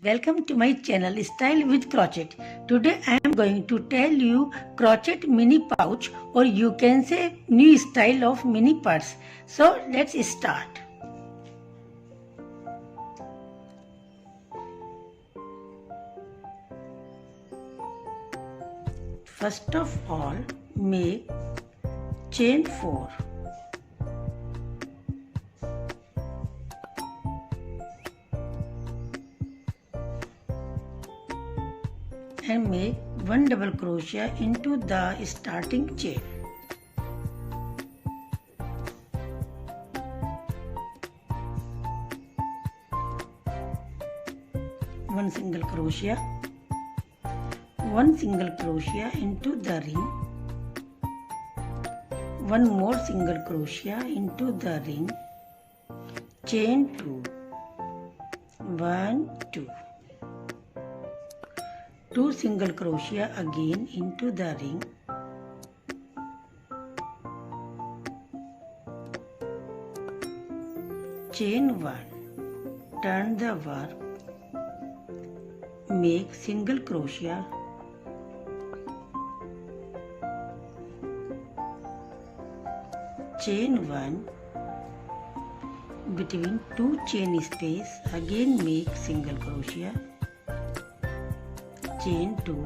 Welcome to my channel Style with Crochet. Today I am going to tell you crochet mini pouch, or you can say new style of mini purse. So let's start. First of all, make chain 4. And make 1 double crochet into the starting chain. One single crochet into the ring, one more single crochet into the ring, chain 2, 1, 2. 2 single crochet again into the ring, chain 1, turn the work, make single crochet, chain 1, between 2 chain space again make single crochet, chain 2,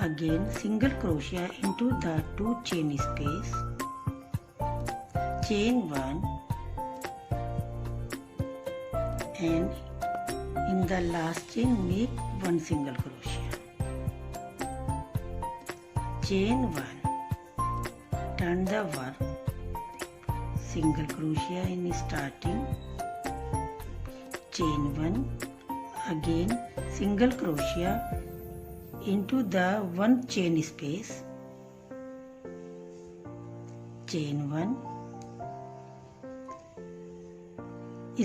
again single crochet into the 2 chain space, chain 1, and in the last chain make 1 single crochet, chain 1, turn the work, single crochet in starting, chain 1, again single crochet into the 1 chain space, chain 1,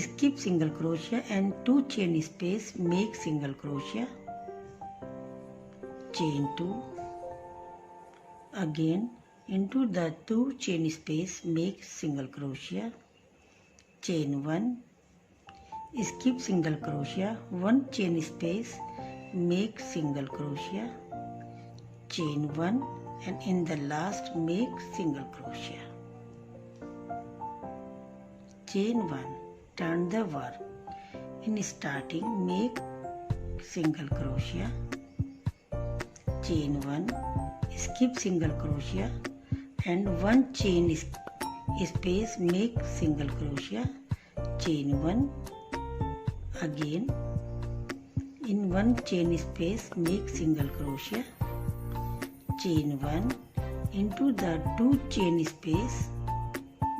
skip single crochet and 2 chain space make single crochet, chain 2, again into the 2 chain space make single crochet, chain 1, skip single crochet, 1 chain space make single crochet, chain 1, and in the last make single crochet, chain 1, turn the work, in starting make single crochet, chain 1, skip single crochet and 1 chain space make single crochet, chain 1, again in 1 chain space make single crochet, chain 1, into the 2 chain space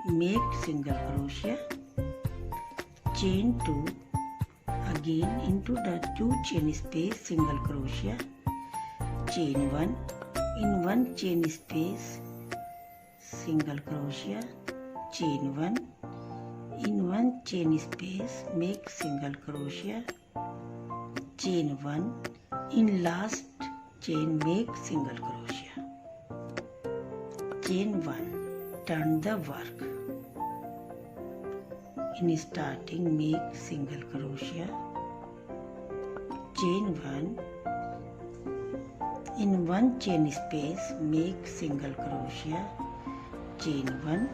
make single crochet, chain 2, again into the 2 chain space single crochet, chain 1, in 1 chain space single crochet, chain 1, in 1 chain space make single crochet, chain 1, in last chain make single crochet, chain 1, turn the work, in starting make single crochet, chain 1, in 1 chain space make single crochet, chain 1,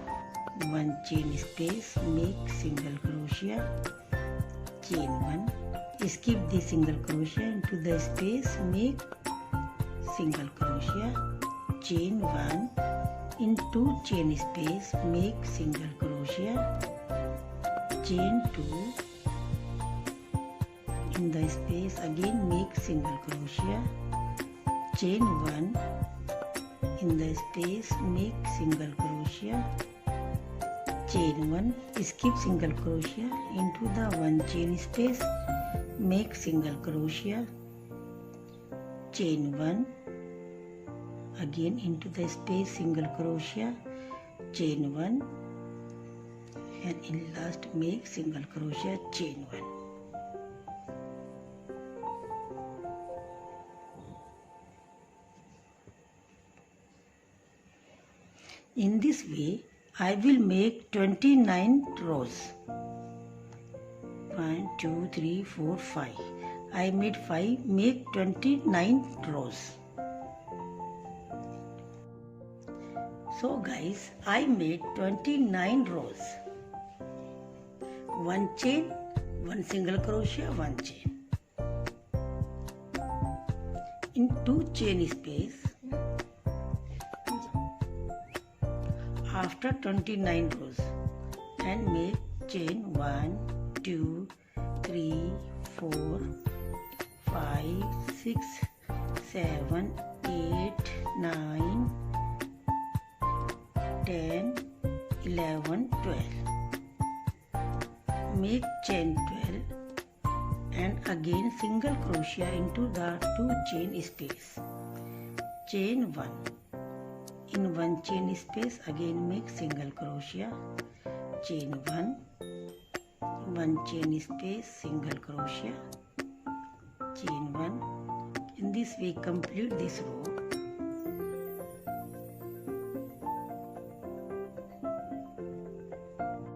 1 chain space make single crochet, chain 1, skip the single crochet into the space make single crochet, chain 1, in 2 chain space make single crochet, chain 2, in the space again make single crochet, chain 1, in the space make single crochet, chain 1, skip single crochet into the 1 chain space make single crochet, chain 1, again into the space single crochet, chain 1, and in last make single crochet, chain 1. In this way, I will make 29 rows. 1, 2, 3, 4, 5. I made 5. Make 29 rows. So guys, I made 29 rows. 1 chain, 1 single crochet, 1 chain. In 2 chain space, after 29 rows, and make chain 1, 2, 3, 4, 5, 6, 7, 8, 9, 10, 11, 12. Make chain 12 and again single crochet into the 2 chain space. Chain 1. In 1 chain space again make single crochet. Chain 1. 1 chain space single crochet. Chain 1. In this way complete this row.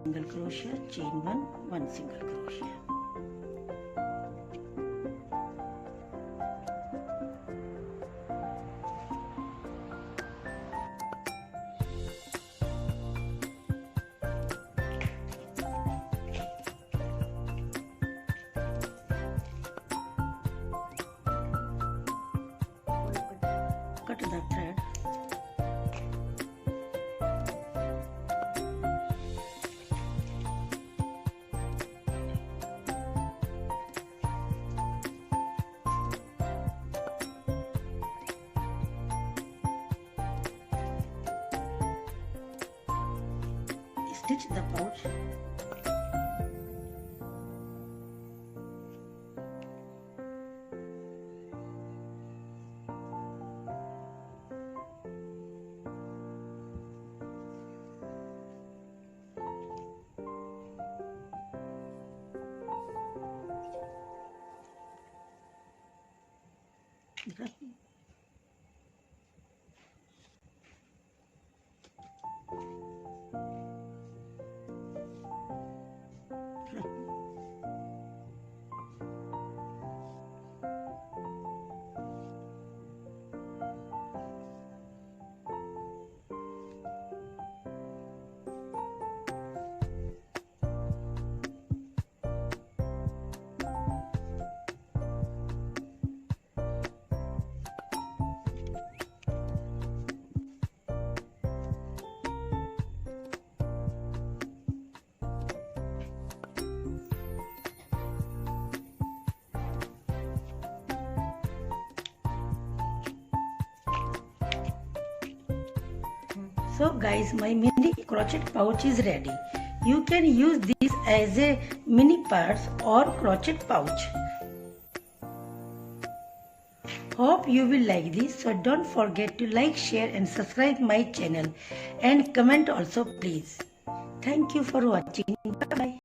Single crochet, chain 1, 1 single crochet. Cut the thread. Stitch the pouch. So guys, my mini crochet pouch is ready. You can use this as a mini purse or crochet pouch. Hope you will like this. So don't forget to like, share and subscribe my channel and comment also please. Thank you for watching. Bye bye.